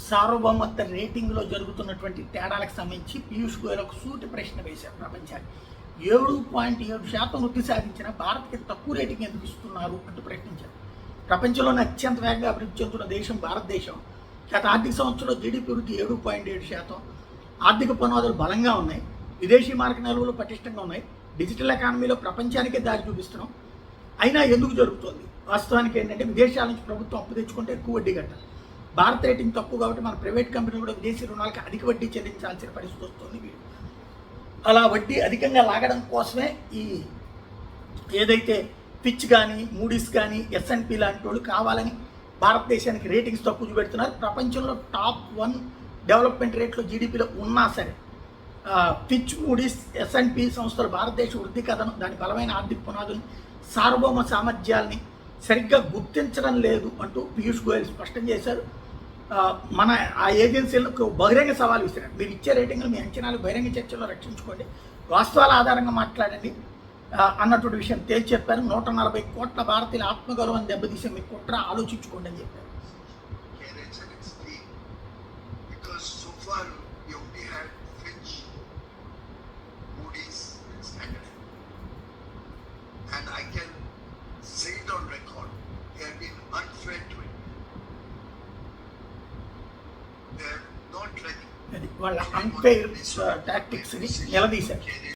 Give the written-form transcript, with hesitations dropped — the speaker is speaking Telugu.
సార్వభౌమత్వ రేటింగ్లో జరుగుతున్నటువంటి తేడాలకు సంబంధించి పీయూష్ గోయల్ ఒక సూటి ప్రశ్న వేశారు ప్రపంచానికి. 7.7% వృద్ధి సాధించిన భారత్కి తక్కువ రేటింగ్ ఎందుకు ఇస్తున్నారు అంటూ ప్రశ్నించారు. ప్రపంచంలోనే అత్యంత వేగంగా అభివృద్ధి చెందుతున్న దేశం భారతదేశం. గత ఆర్థిక సంవత్సరంలో జీడీపీ వృద్ధి 7.7%. ఆర్థిక పునాదులు బలంగా ఉన్నాయి. విదేశీ మార్క నిల్వలు పటిష్టంగా ఉన్నాయి. డిజిటల్ ఎకానమీలో ప్రపంచానికే దారి చూపిస్తున్నాం. అయినా ఎందుకు జరుగుతుంది? వాస్తవానికి ఏంటంటే విదేశాల నుంచి ప్రభుత్వం అప్పు తెచ్చుకుంటే ఎక్కువ వడ్డీ కట్టాలి. భారత రేటింగ్ తక్కువ కాబట్టి మన ప్రైవేట్ కంపెనీలు కూడా విదేశీ రుణాలకి అధిక వడ్డీ చెల్లించాల్సిన పరిస్థితి వస్తుంది. అలా వడ్డీ అధికంగా లాగడం కోసమే ఈ ఏదైతే పిచ్ కానీ మూడీస్ కానీ S&P లాంటి వాళ్ళు కావాలని భారతదేశానికి రేటింగ్స్ తక్కువ చూపెడుతున్నారు. ప్రపంచంలో టాప్ 1 డెవలప్మెంట్ రేట్లో జీడిపిలో ఉన్నా సరే పిచ్ మూడీస్ S&P సంస్థలు భారతదేశ వృద్ధి కథను, దాని బలమైన ఆర్థిక పునాదుని, సార్వభౌమ సామర్థ్యాల్ని సరిగ్గా గుర్తించడం లేదు అంటూ పీయూష్ గోయల్ స్పష్టం చేశారు. మన ఆ ఏజెన్సీలకు బహిరంగ సవాలు విసిరారు. మీరు ఇచ్చే రేటింగ్లు మీ అంచనాలు బహిరంగ చర్చలో రక్షించుకోండి, వాస్తవాల ఆధారంగా మాట్లాడండి అన్నటువంటి విషయం తేల్చి చెప్పారు. 140 కోట్ల భారతీయుల ఆత్మగౌరవాన్ని దెబ్బతీసే మీ కుట్ర ఆలోచించుకోండి అని చెప్పారు. వాళ్ళ అన్ఫెయిర్ టాక్టిక్స్ని నిలదీశారు.